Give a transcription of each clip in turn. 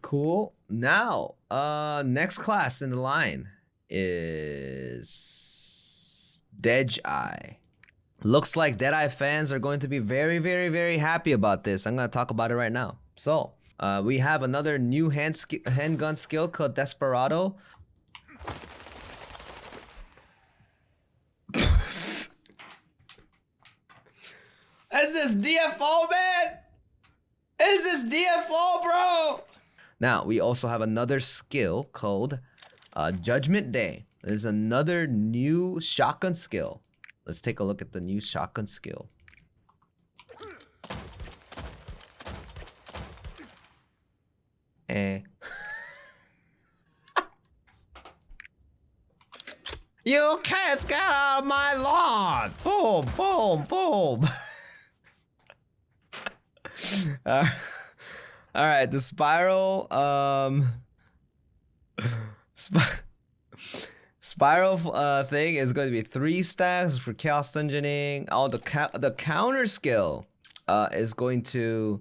Cool. Now, next class in the line is Deadeye. Looks like Deadeye fans are going to be very, very, very happy about this. I'm gonna talk about it right now. So, we have another new handgun skill called Desperado. Is this DFO, man? Is this DFO, bro? Now, we also have another skill called Judgment Day. There's another new shotgun skill. Let's take a look at the new shotgun skill. You cats get out of my lawn! Boom, boom, boom! Alright, the spiral, spiral thing is going to be 3 stacks for chaos dungeoning. Oh, the counter skill is going to,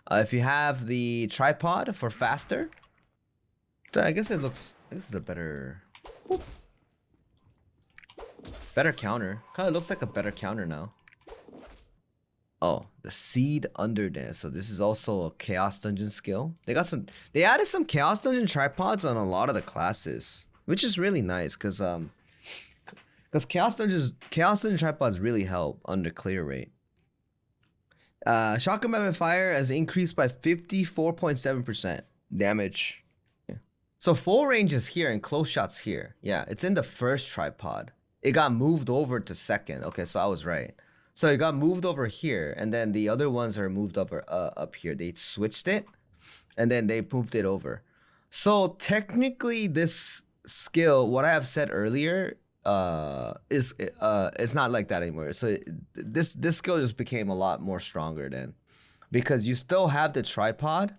if you have the tripod for faster. I guess it looks, this is a better counter. Kind of looks like a better counter now. Oh, the seed under there. So this is also a chaos dungeon skill. They added some chaos dungeon tripods on a lot of the classes, which is really nice because chaos dungeon tripods really help under clear rate. Shotgun rapid fire has increased by 54.7% damage. Yeah. So full range is here and close shots here. Yeah, it's in the first tripod. It got moved over to second. Okay, so I was right. So it got moved over here, and then the other ones are moved up here. They switched it, and then they moved it over. So technically, this skill, what I have said earlier, it's not like that anymore. So this skill just became a lot more stronger then, because you still have the tripod,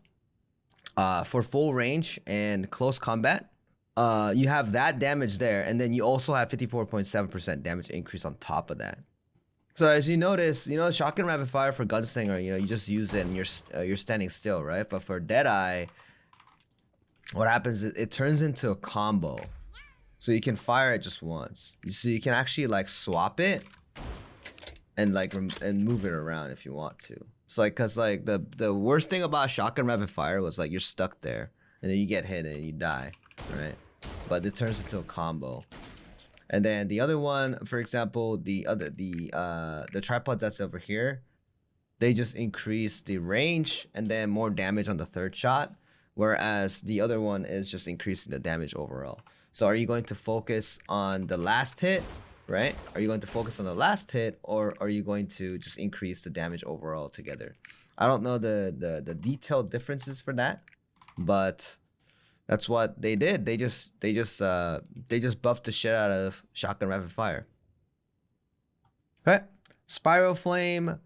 for full range and close combat. You have that damage there, and then you also have 54.7% damage increase on top of that. So as you notice, shotgun rapid fire for Gunslinger, you just use it and you're standing still, right? But for Deadeye, what happens is it turns into a combo. So you can fire it just once. So you can actually like swap it and and move it around if you want to. So cause the worst thing about shotgun rapid fire was you're stuck there and then you get hit and you die, right? But it turns into a combo. And then the other one, for example, the tripod that's over here, they just increase the range and then more damage on the third shot, whereas the other one is just increasing the damage overall. So are you going to focus on the last hit, right? Are you going to focus on the last hit, or are you going to just increase the damage overall together? I don't know the detailed differences for that, but that's what they did. They just buffed the shit out of shotgun rapid fire. Okay, spiral flame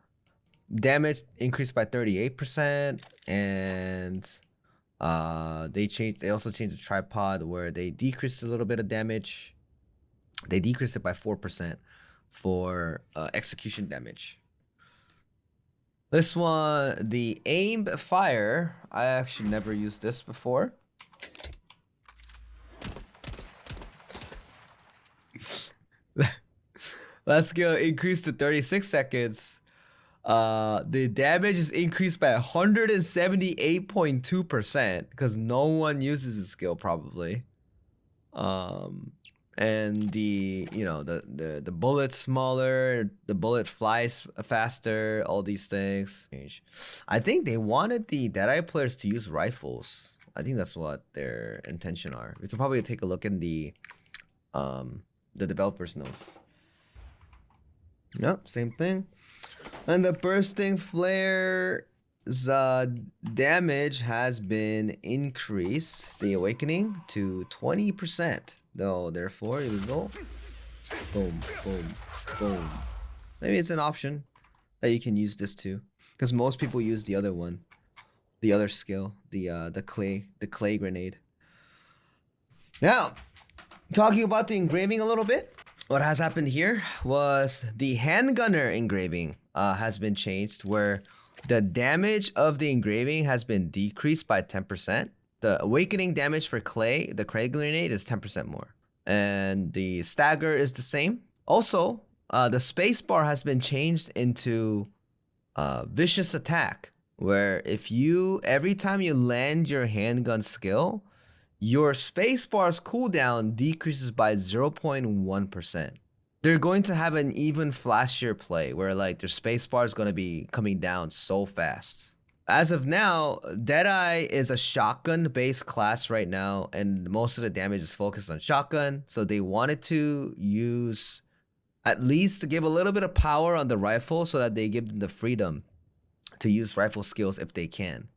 damage increased by 38%, and they also changed the tripod where they decreased a little bit of damage. They decreased it by 4% for execution damage. This one, the aimed fire, I actually never used this before. That skill increased to 36 seconds. The damage is increased by 178.2% because no one uses this skill probably. And the bullet's smaller, the bullet flies faster, all these things. I think they wanted the Deadeye players to use rifles. I think that's what their intention are. We can probably take a look in the developer's notes. Yep, same thing. And the bursting flare's damage has been increased, the awakening, to 20%. No, therefore, here we go. Boom, boom, boom. Maybe it's an option that you can use this too, because most people use the other one, the other skill, the clay grenade. Now, talking about the engraving a little bit. What has happened here was the handgunner engraving has been changed, where the damage of the engraving has been decreased by 10%, the awakening damage for Clay, the Clay Grenade is 10% more. And the stagger is the same. Also, the spacebar has been changed into vicious attack, where every time you land your handgun skill, your spacebar's cooldown decreases by 0.1%. They're going to have an even flashier play where like their spacebar is going to be coming down so fast. As of now, Deadeye is a shotgun-based class right now, and most of the damage is focused on shotgun. So they wanted to use, at least to give a little bit of power on the rifle so that they give them the freedom to use rifle skills if they can.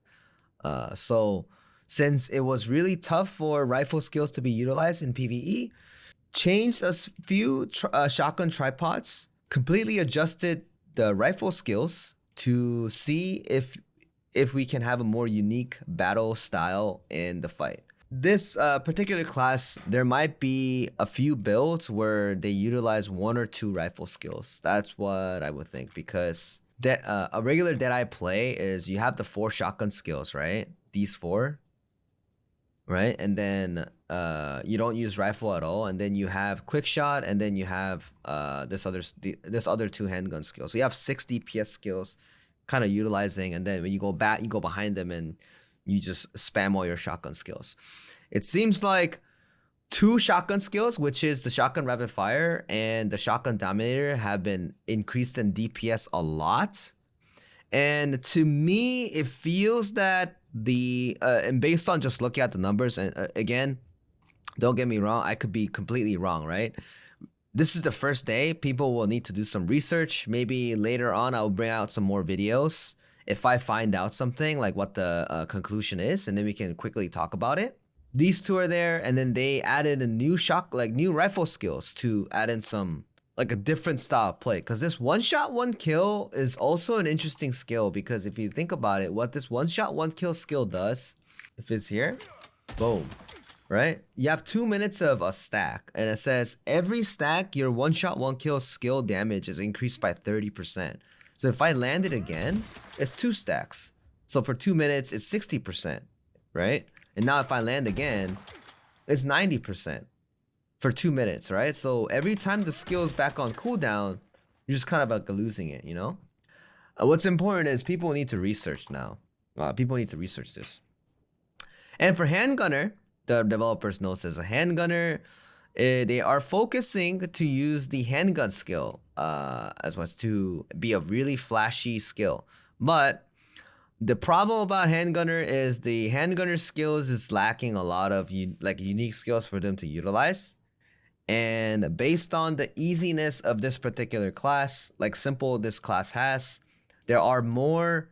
So since it was really tough for rifle skills to be utilized in PvE, changed a few shotgun tripods, completely adjusted the rifle skills to see if we can have a more unique battle style in the fight. This particular class, there might be a few builds where they utilize 1 or 2 rifle skills. That's what I would think, because a regular Deadeye play is you have the 4 shotgun skills, right? These 4, right? And then you don't use rifle at all, and then you have quick shot, and then you have this other 2 handgun skills. So you have 6 DPS skills, kind of utilizing, and then when you go back, you go behind them and you just spam all your shotgun skills. It seems like 2 shotgun skills, which is the shotgun rapid fire and the shotgun dominator, have been increased in DPS a lot. And to me, it feels that and based on just looking at the numbers, and again, don't get me wrong, I could be completely wrong, right? This is the first day. People will need to do some research. Maybe later on, I'll bring out some more videos if I find out something, like what the conclusion is, and then we can quickly talk about it. These 2 are there, and then they added a new new rifle skills to add in some, like a different style of play. Because this 1-shot 1-kill is also an interesting skill, because if you think about it, what this 1-shot 1-kill skill does, if it's here, boom, right? You have 2 minutes of a stack, and it says every stack, your 1-shot 1-kill skill damage is increased by 30%. So if I land it again, it's 2 stacks. So for 2 minutes, it's 60%, right? And now if I land again, it's 90% for 2 minutes, right? So every time the skill is back on cooldown, you're just kind of like losing it, you know? What's important is people need to research now. People need to research this. And for handgunner, the developers note as a handgunner, they are focusing to use the handgun skill as much to be a really flashy skill. But the problem about handgunner is the handgunner skills is lacking a lot of unique skills for them to utilize. And based on the easiness of this particular class, like simple this class has, there are more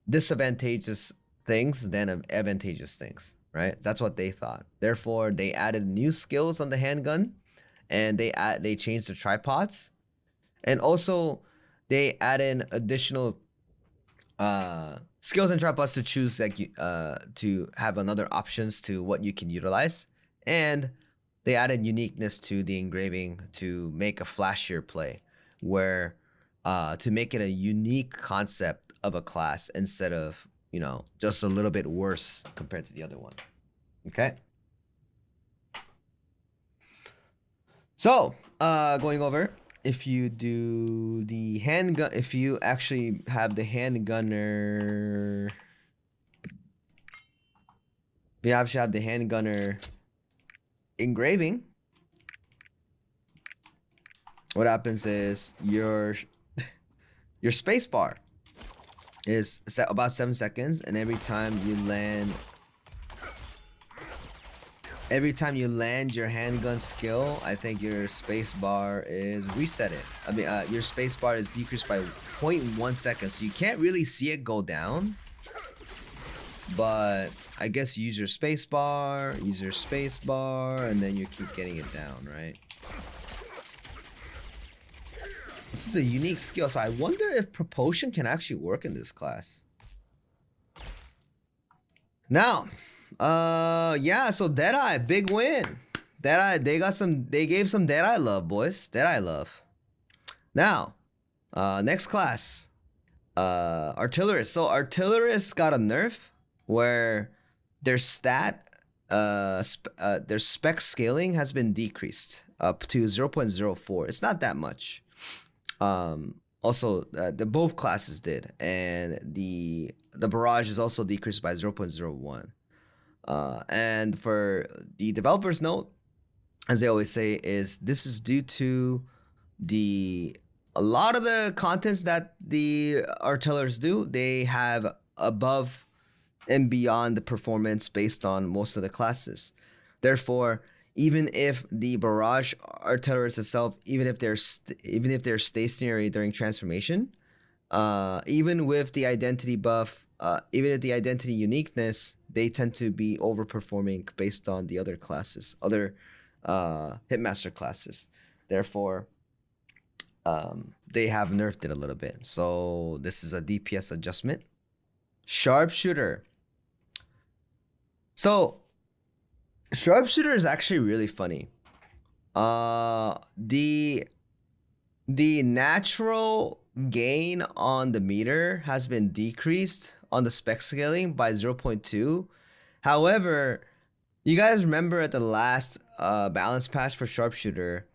disadvantageous things than advantageous things, right? That's what they thought. Therefore, they added new skills on the handgun, and they changed the tripods, and also they add in additional skills and tripods to choose, like to have another options to what you can utilize, and they added uniqueness to the engraving to make a flashier play, where to make it a unique concept of a class instead of, you know, just a little bit worse compared to the other one. Okay. So going over, if you do the handgun, if you actually have the handgunner, you actually have the handgunner engraving, what happens is your space bar is set about 7 seconds, and every time you land your handgun skill, I think your space bar is resetted. I mean, your space bar is decreased by 0.1 seconds, so you can't really see it go down. But I guess use your space bar, and then you keep getting it down, right? This is a unique skill, so I wonder if propulsion can actually work in this class. Now, yeah, so Deadeye, big win. Deadeye, they gave some Deadeye love, boys. Deadeye love. Now, next class, Artillerist. So Artillerist got a nerf. where their their spec scaling has been decreased up to 0.04. It's not that much. Also, the both classes did, and the barrage is also decreased by 0.01. And for the developers note, as they always say, is this is due to a lot of the contents that the Artillerists do, they have above and beyond the performance based on most of the classes. Therefore, even if the barrage Artillerist itself, even if they're stationary during transformation, even with the identity buff, even if the identity uniqueness, they tend to be overperforming based on the other classes, other Hitmaster classes. Therefore, they have nerfed it a little bit. So this is a DPS adjustment. Sharpshooter. So Sharpshooter is actually really funny. The natural gain on the meter has been decreased on the spec scaling by 0.2. However, you guys remember at the last balance patch for Sharpshooter,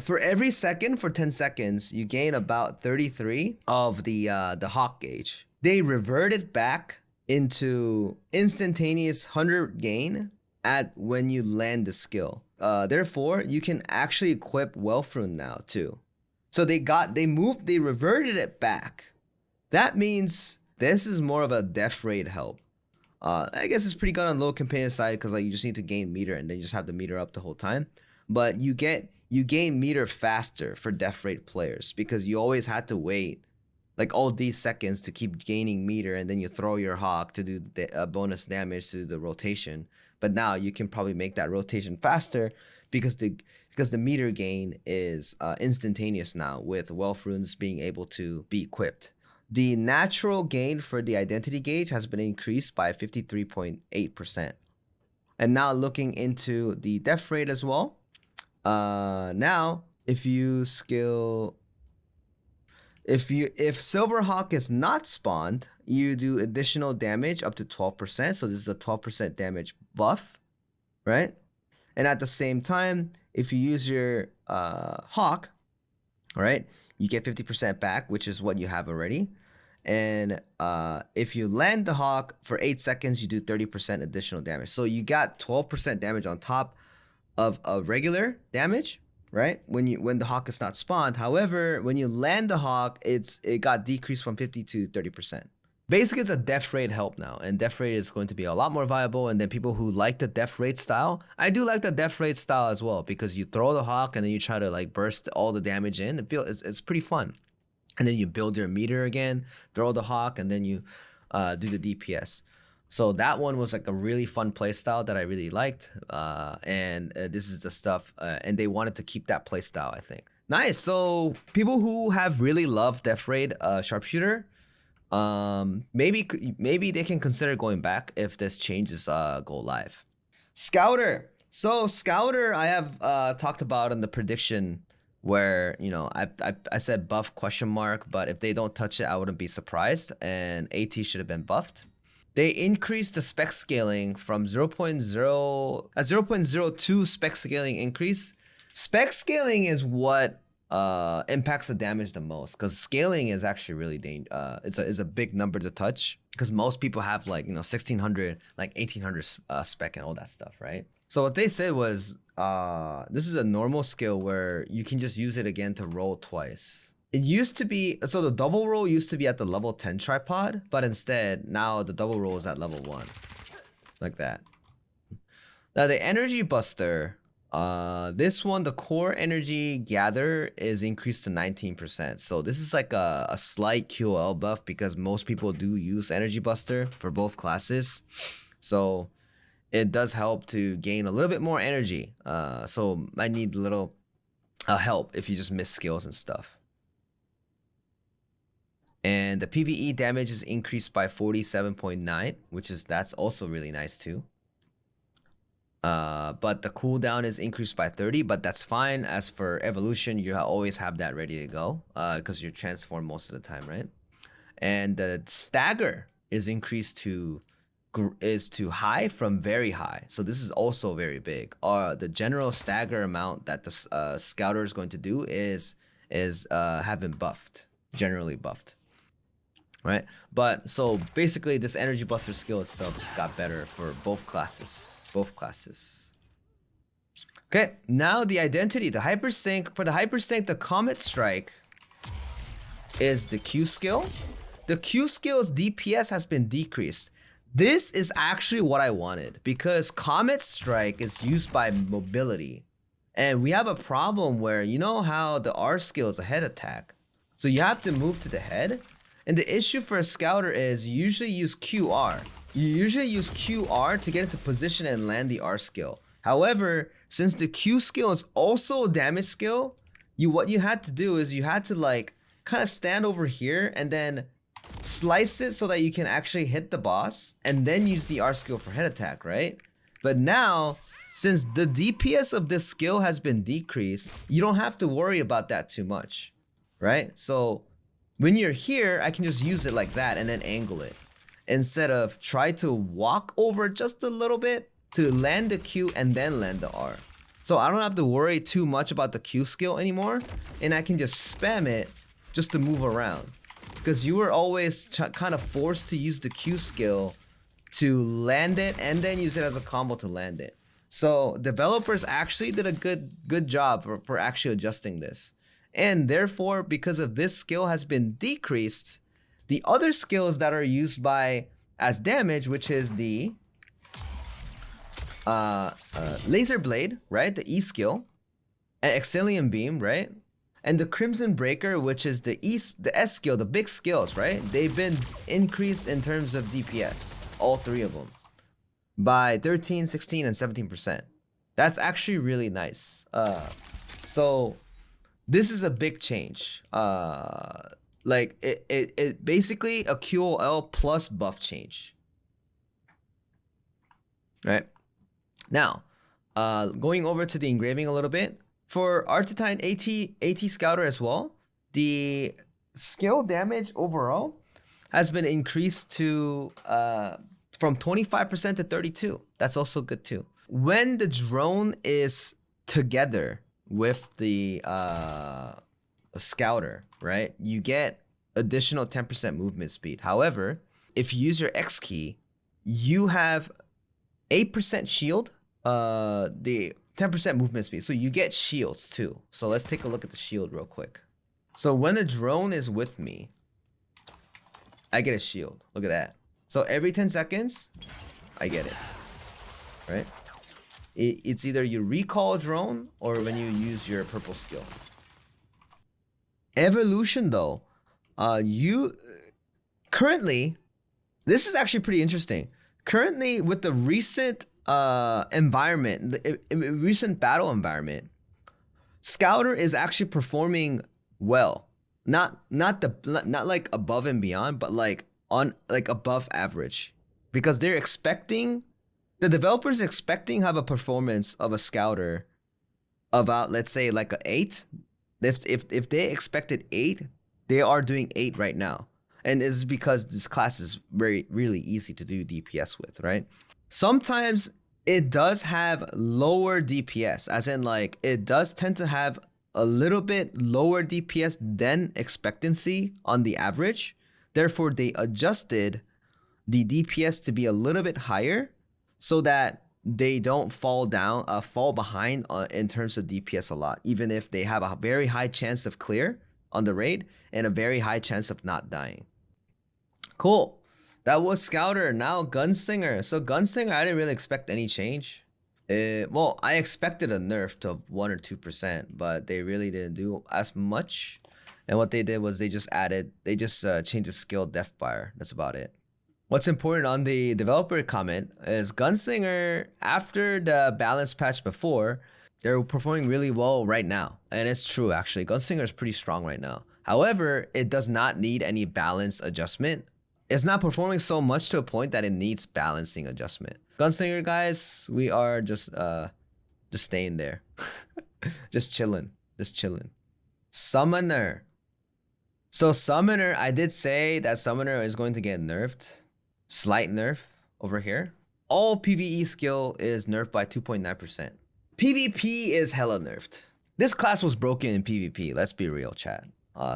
for every second, for 10 seconds, you gain about 33 of the hawk gauge. They reverted back into instantaneous 100 gain at when you land the skill. Therefore, you can actually equip Welfrun now too. So they reverted it back. That means this is more of a death rate help. I guess it's pretty good on low companion side because like you just need to gain meter and then you just have the meter up the whole time. But you gain meter faster for death rate players because you always had to wait like all these seconds to keep gaining meter, and then you throw your hawk to do the bonus damage to the rotation. But now you can probably make that rotation faster because the meter gain is instantaneous now with Welfruns being able to be equipped. The natural gain for the identity gauge has been increased by 53.8%. And now looking into the death rate as well. Now if Silverhawk is not spawned, you do additional damage up to 12%. So this is a 12% damage buff, right? And at the same time, if you use your hawk, right, you get 50% back, which is what you have already. And if you land the hawk for 8 seconds, you do 30% additional damage. So you got 12% damage on top of regular damage, right? When the hawk is not spawned. However, when you land the hawk, it got decreased from 50 to 30%. Basically, it's a death rate help now, and death rate is going to be a lot more viable. And then people who like the death rate style, I do like the death rate style as well, because you throw the hawk and then you try to like burst all the damage in. It's pretty fun. And then you build your meter again, throw the hawk, and then you do the DPS. So that one was like a really fun playstyle that I really liked. And this is the stuff, and they wanted to keep that playstyle, I think. Nice. So people who have really loved Death Raid Sharpshooter, maybe they can consider going back if this changes go live. Scouter. So Scouter, I have talked about in the prediction where, you know, I said buff ? But if they don't touch it, I wouldn't be surprised. And AT should have been buffed. They increased the spec scaling from 0.02 spec scaling increase. Spec scaling is what impacts the damage the most, because scaling is actually really dangerous. It's a big number to touch, because most people have like, you know, 1600, like 1800 spec and all that stuff, right? So what they said was this is a normal skill where you can just use it again to roll twice. It used to be, so the double roll used to be at the level 10 tripod, but instead now the double roll is at level 1, like that. Now the energy buster, this one, the core energy gather is increased to 19%. So this is like a slight QOL buff, because most people do use energy buster for both classes. So it does help to gain a little bit more energy. So I need a little help if you just miss skills and stuff. And the PvE damage is increased by 47.9, that's also really nice too. But the cooldown is increased by 30, but that's fine. As for evolution, you always have that ready to go, because you're transformed most of the time, right? And the stagger is increased to is to high from very high. So this is also very big. The general stagger amount that the scouter is going to do is have been buffed, generally buffed, right? But so basically this energy buster skill itself just got better for both classes. Okay, now the identity, the hypersync. For the hypersync, the Comet Strike is the Q skill. The Q skill's DPS has been decreased. This is actually what I wanted, because Comet Strike is used by mobility. And we have a problem where, you know how the R skill is a head attack. So you have to move to the head. And the issue for a scouter is you usually use QR. You usually use QR to get into position and land the R skill. However, since the Q skill is also a damage skill, what you had to do is you had to like kind of stand over here and then slice it so that you can actually hit the boss and then use the R skill for head attack, right? But now, since the DPS of this skill has been decreased, you don't have to worry about that too much, right? So when you're here, I can just use it like that and then angle it, instead of try to walk over just a little bit to land the Q and then land the R. So I don't have to worry too much about the Q skill anymore, and I can just spam it just to move around. Because you were always kind of forced to use the Q skill to land it and then use it as a combo to land it. So developers actually did a good job for actually adjusting this. And therefore, because of this skill has been decreased, the other skills that are used by as damage, which is the Laser Blade, right? The E skill, and Exilium Beam, right? And the Crimson Breaker, which is the S skill, the big skills, right? They've been increased in terms of DPS, all three of them, by 13, 16, and 17%. That's actually really nice. So this is a big change. Like it basically a QOL plus buff change, right? Now, going over to the engraving a little bit. For Artitine AT Scouter as well, the skill damage overall has been increased to from 25% to 32%. That's also good too. When the drone is together with the Scouter, right, you get additional 10% movement speed. However, if you use your X key, you have 8% shield. The 10% movement speed. So you get shields too. So let's take a look at the shield real quick. So when the drone is with me, I get a shield. Look at that. So every 10 seconds, I get it. Right? It's either you recall a drone or when you use your purple skill. Evolution though, you currently, this is actually pretty interesting. Currently with the recent environment, the recent battle environment, Scouter is actually performing well. Not like above and beyond, but like on like above average, because they're expecting, the developers expecting have a performance of a Scouter about, let's say, like a 8. If they expected 8, they are doing 8 right now, and it's because this class is really easy to do DPS with, right? Sometimes it does have lower DPS, as in like it does tend to have a little bit lower DPS than expectancy on the average. Therefore, they adjusted the DPS to be a little bit higher so that they don't fall behind in terms of DPS a lot, even if they have a very high chance of clear on the raid and a very high chance of not dying. Cool. That was Scouter. Now Gunslinger. So Gunslinger, I didn't really expect any change. Well, I expected a nerf to 1 or 2%, but they really didn't do as much. And what they did was they just changed the skill Deathfire. That's about it. What's important on the developer comment is Gunslinger, after the balance patch before, they're performing really well right now. And it's true, actually. Gunslinger is pretty strong right now. However, it does not need any balance adjustment. It's not performing so much to a point that it needs balancing adjustment. Gunslinger, guys, we are just staying there. just chilling. Summoner. So Summoner, I did say that Summoner is going to get nerfed. Slight nerf over here, all PvE skill is nerfed by 2.9%. PvP is hella nerfed. This class was broken in PvP, let's be real, chat.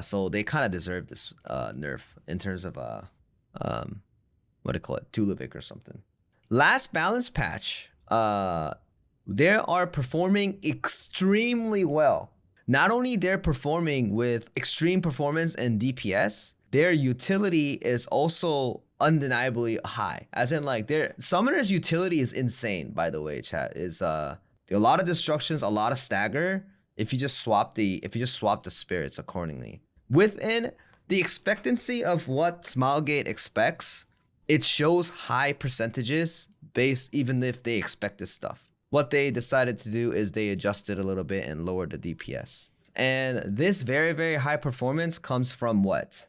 So they kind of deserve this nerf in terms of what do you call it, Tulovic or something. Last balance patch, they are performing extremely well. Not only they're performing with extreme performance and DPS, their utility is also undeniably high. As in, like, their summoner's utility is insane, by the way, chat. Is a lot of destructions, a lot of stagger if you just swap the spirits accordingly. Within the expectancy of what Smilegate expects, it shows high percentages based even if they expect this stuff. What they decided to do is they adjusted a little bit and lowered the DPS. And this very, very high performance comes from what?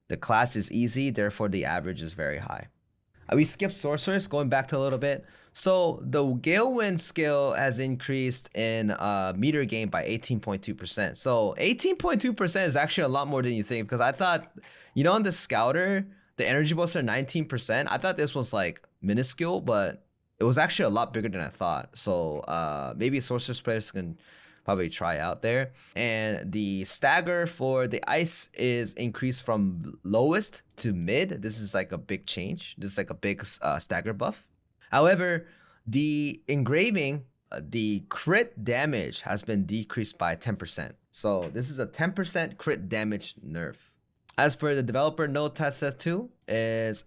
The class is easy, therefore the average is very high. We skipped Sorceress, going back to a little bit. So the Galewind skill has increased in meter gain by 18.2%. So 18.2% is actually a lot more than you think, because I thought, you know, on the Scouter, the energy buffs are 19%. I thought this was like minuscule, but it was actually a lot bigger than I thought. So maybe Sorceress players can probably try out there. And the stagger for the ice is increased from lowest to mid. This is like a big change. This is like a big stagger buff. However, the engraving, the crit damage has been decreased by 10%. So this is a 10% crit damage nerf. As for the developer note test set 2, is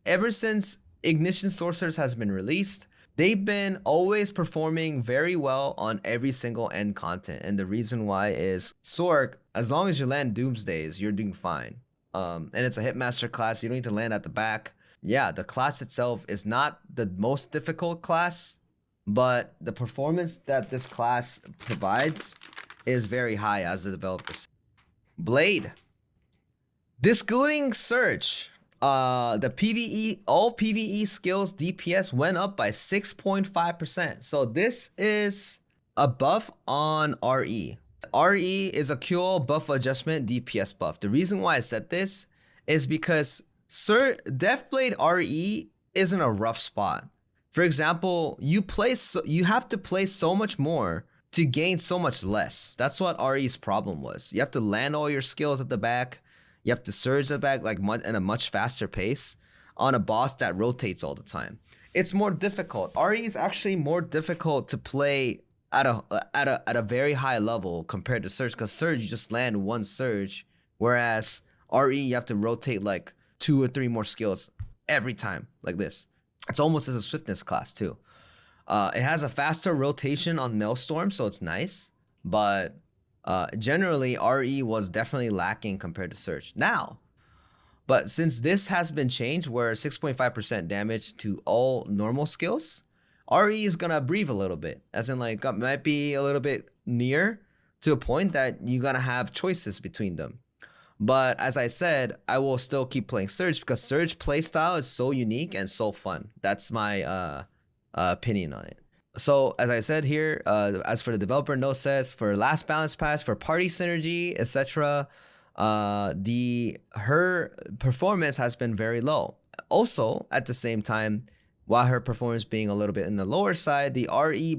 ever since Ignition Sorcerers has been released, they've been always performing very well on every single end content. And the reason why is Sorc, as long as you land Doomsdays, you're doing fine. And it's a Hitmaster class, you don't need to land at the back. Yeah, the class itself is not the most difficult class, but the performance that this class provides is very high, as the developer said. Blade. Discluding Search, the PvE, all PvE skills DPS went up by 6.5%. So this is a buff on RE. RE is a QL buff adjustment DPS buff. The reason why I said this is because Deathblade RE is in a rough spot. For example, you have to play so much more to gain so much less. That's what RE's problem was. You have to land all your skills at the back. You have to surge the back like in a much faster pace on a boss that rotates all the time. It's more difficult. RE is actually more difficult to play at a very high level compared to Surge, because Surge you just land one surge, whereas RE you have to rotate like 2 or 3 more skills every time, like this. It's almost as a swiftness class too. It has a faster rotation on Maelstrom, so it's nice, but generally RE was definitely lacking compared to Surge. Now, but since this has been changed, where 6.5% damage to all normal skills, RE is gonna breathe a little bit, as in like might be a little bit near to a point that you're gonna have choices between them. But as I said, I will still keep playing Surge because Surge playstyle is so unique and so fun. That's my opinion on it. So as I said here, as for the developer note says, for last balance pass, for party synergy, etc., her performance has been very low. Also, at the same time, while her performance being a little bit in the lower side, the RE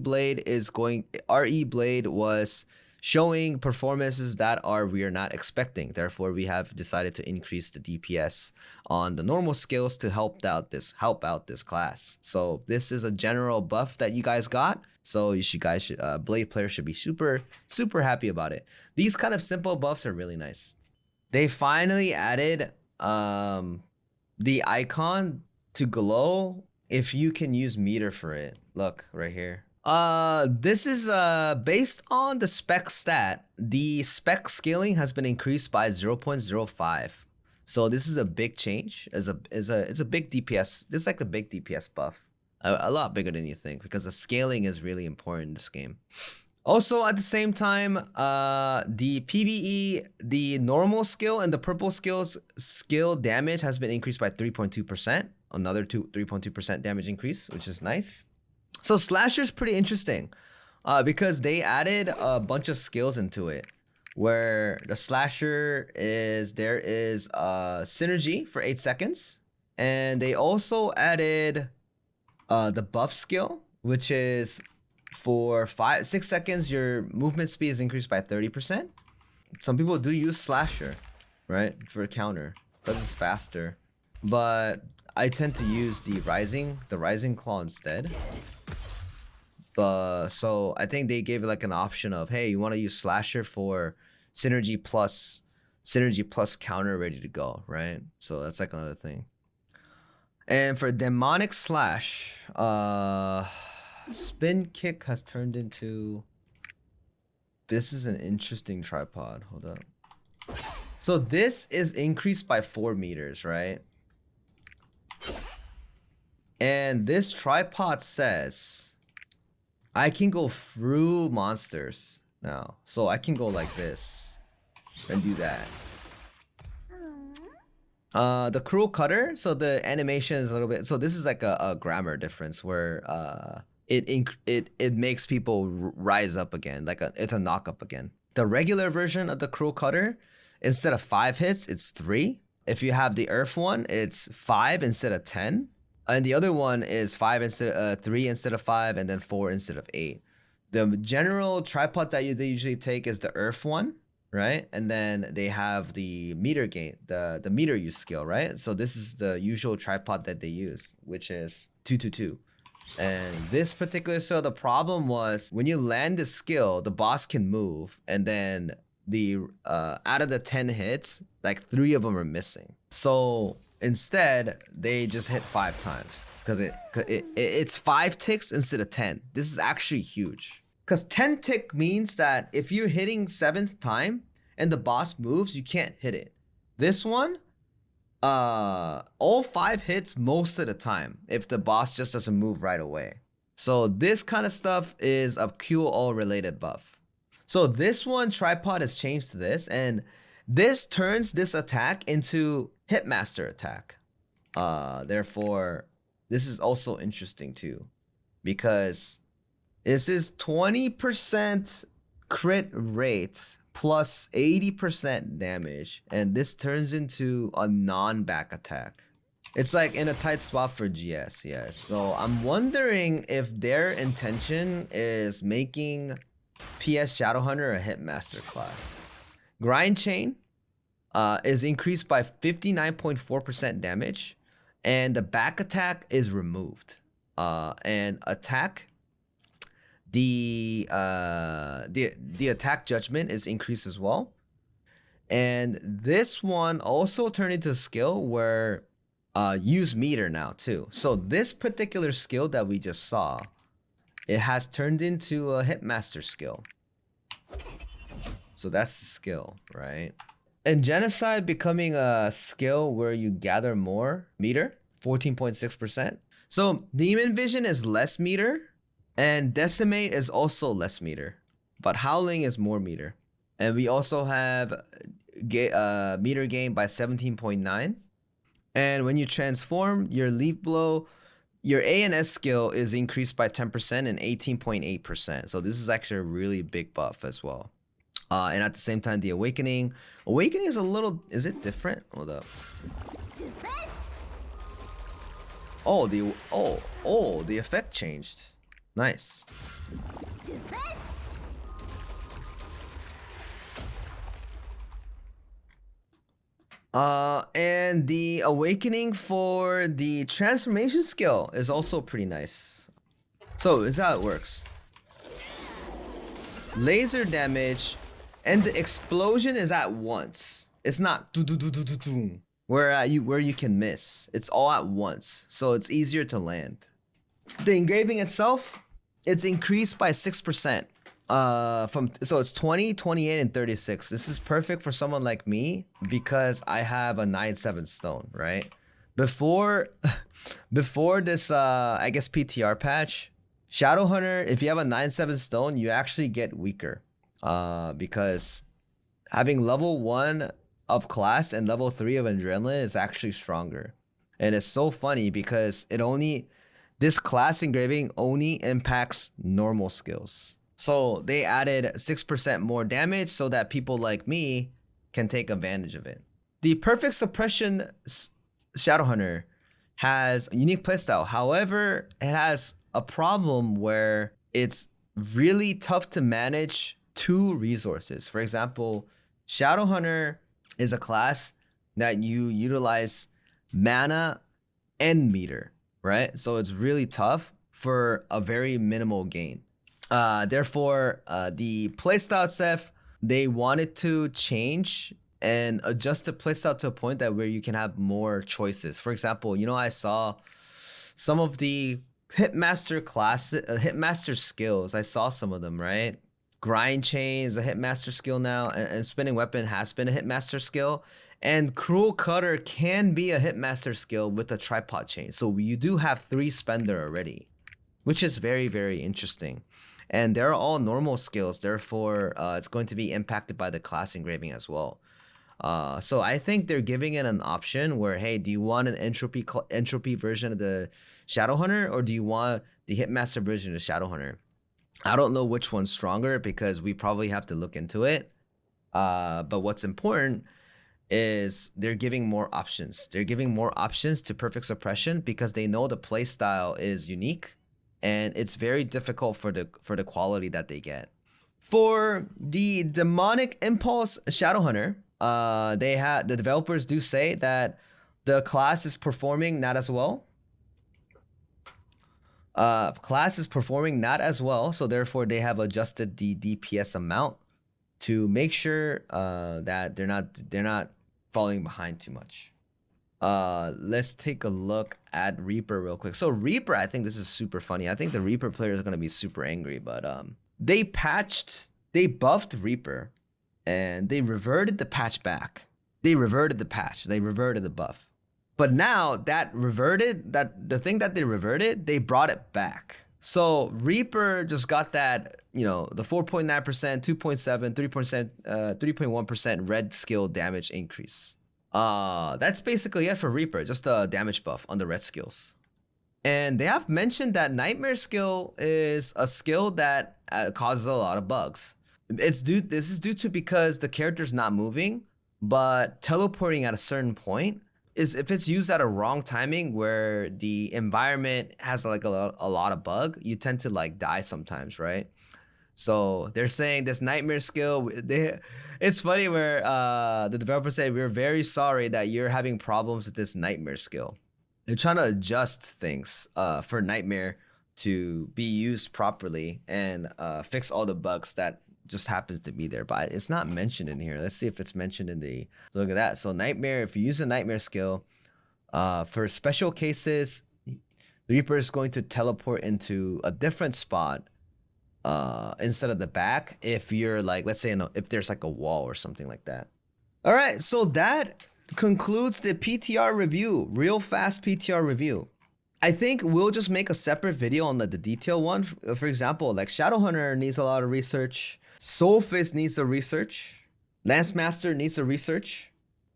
Blade was showing performances that we are not expecting. Therefore, we have decided to increase the DPS on the normal skills to help out this class. So this is a general buff that you guys got. So Blade players should be super happy about it. These kind of simple buffs are really nice. They finally added the icon to glow if you can use meter for it. Look right here. This is based on the spec stat. The spec scaling has been increased by 0.05. So this is a big change. It's a big DPS. This is like a big DPS buff. A lot bigger than you think, because the scaling is really important in this game. Also, at the same time, the PvE, the normal skill and the purple skills skill damage has been increased by 3.2%. Another 3.2% damage increase, which is nice. So Slasher's pretty interesting because they added a bunch of skills into it, where the Slasher there is synergy for 8 seconds, And they also added the buff skill, which is for 6 seconds, your movement speed is increased by 30%. Some people do use Slasher, right, for a counter because it's faster. But I tend to use the Rising Claw instead. So I think they gave like an option of, hey, you want to use Slasher for synergy plus counter ready to go, right? So that's like another thing. And for Demonic Slash, Spin Kick has turned into... This is an interesting tripod. Hold up. So this is increased by 4 meters, right? And this tripod says I can go through monsters now. So I can go like this and do that. The Cruel Cutter, so the animation is a little bit, so this is like a grammar difference where it makes people rise up again, like it's a knock up again. The regular version of the Cruel Cutter, instead of 5 hits, it's 3. If you have the Earth one, it's 5 instead of 10, and the other one is 3 instead of 5, and then 4 instead of 8. The general tripod that they usually take is the Earth one, right? And then they have the meter gain, the meter use skill, right? So this is the usual tripod that they use, which is 222. And this particular, so the problem was when you land the skill, the boss can move, and then the out of the 10 hits, like 3 of them are missing. So instead, they just hit 5 times because it's 5 ticks instead of 10. This is actually huge. Because 10 tick means that if you're hitting 7th time and the boss moves, you can't hit it. This one, all 5 hits most of the time if the boss just doesn't move right away. So this kind of stuff is a QO related buff. So this one, tripod, has changed to this, and this turns this attack into Hitmaster attack. Therefore, this is also interesting too, because this is 20% crit rate plus 80% damage, and this turns into a non-back attack. It's like in a tight spot for GS, yes. So I'm wondering if their intention is making PS Shadowhunter a Hitmaster class. Grind Chain is increased by 59.4% damage, and the back attack is removed. And attack, the attack judgment is increased as well. And this one also turned into a skill where use meter now too. So this particular skill that we just saw, it has turned into a Hitmaster skill. So that's the skill, right? And Genocide becoming a skill where you gather more meter, 14.6%. So Demon Vision is less meter, and Decimate is also less meter, but Howling is more meter. And we also have meter gain by 17.9. And when you transform your Leaf Blow, your A and S skill is increased by 10% and 18.8%. So this is actually a really big buff as well. And at the same time, the Awakening is a little, is it different? Hold up. Oh, the effect changed. Nice. And the Awakening for the transformation skill is also pretty nice. So this is how it works. Laser damage, and the explosion is at once. It's not where you can miss. It's all at once, so it's easier to land. The engraving itself, it's increased by 6%. So it's 20, 28, and 36. This is perfect for someone like me because I have a 9/7 stone, right? Before this I guess PTR patch, Shadowhunter, if you have a 9/7 stone, you actually get weaker. Because having level 1 of class and level 3 of adrenaline is actually stronger. And it's so funny because this class engraving only impacts normal skills. So they added 6% more damage so that people like me can take advantage of it. The Perfect Suppression Shadowhunter has a unique playstyle. However, it has a problem where it's really tough to manage 2 resources. For example, Shadowhunter is a class that you utilize mana and meter, right? So it's really tough for a very minimal gain. Therefore, the playstyle itself, they wanted to change and adjust the playstyle to a point that where you can have more choices. For example, you know, I saw some of the Hitmaster Hitmaster skills. I saw some of them, right? Grind Chain is a Hitmaster skill now, and Spinning Weapon has been a Hitmaster skill. And Cruel Cutter can be a Hitmaster skill with a Tripod Chain. So you do have 3 spender already, which is very, very interesting. And they're all normal skills, therefore it's going to be impacted by the class engraving as well. So I think they're giving it an option where, hey, do you want an entropy version of the Shadowhunter, or do you want the Hitmaster version of Shadowhunter? I don't know which one's stronger because we probably have to look into it. But what's important is they're giving more options. They're giving more options to Perfect Suppression because they know the playstyle is unique and it's very difficult for the quality that they get. For the Demonic Impulse Shadowhunter, the developers do say that the class is performing not as well. Class is performing not as well, so therefore they have adjusted the DPS amount to make sure that they're not falling behind too much. Let's take a look at Reaper real quick. So Reaper, I think this is super funny. I think the Reaper players are gonna be super angry, but they buffed Reaper and they reverted the patch back. They reverted the patch. They reverted the buff. But now the thing that they reverted, they brought it back. So Reaper just got that, you know, the 4.9%, 2.7, 3.1% red skill damage increase. That's basically it for Reaper, just a damage buff on the red skills. And they have mentioned that Nightmare skill is a skill that causes a lot of bugs. This is due to because the character's not moving, but teleporting at a certain point is if it's used at a wrong timing where the environment has like a lot of bug, you tend to like die sometimes, right? So they're saying this Nightmare skill, it's funny where the developers say, we're very sorry that you're having problems with this Nightmare skill. They're trying to adjust things for Nightmare to be used properly and fix all the bugs that just happens to be there, but it's not mentioned in here. Let's see if it's mentioned in the, look at that. So Nightmare, if you use a Nightmare skill, for special cases, Reaper is going to teleport into a different spot instead of the back if you're like, let's say if there's like a wall or something like that. All right, so that concludes the PTR review, real fast PTR review. I think we'll just make a separate video on the detail one. For example, like Shadowhunter needs a lot of research. Soulfist needs a research. Lancemaster needs a research.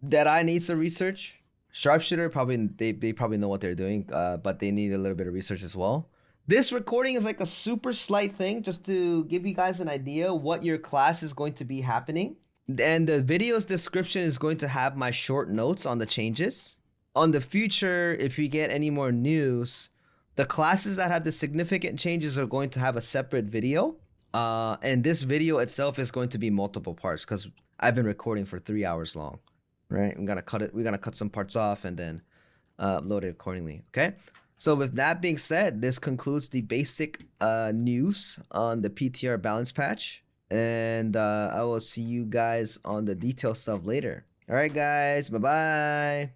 Deadeye needs a research. Sharpshooter, they probably know what they're doing, but they need a little bit of research as well. This recording is like a super slight thing just to give you guys an idea what your class is going to be happening. And the video's description is going to have my short notes on the changes. On the future, if we get any more news, the classes that have the significant changes are going to have a separate video. And this video itself is going to be multiple parts because I've been recording for 3 hours long, right? We're gonna cut some parts off and then upload it accordingly, okay? So with that being said, this concludes the basic news on the PTR balance patch. And I will see you guys on the detail stuff later. All right, guys, bye-bye.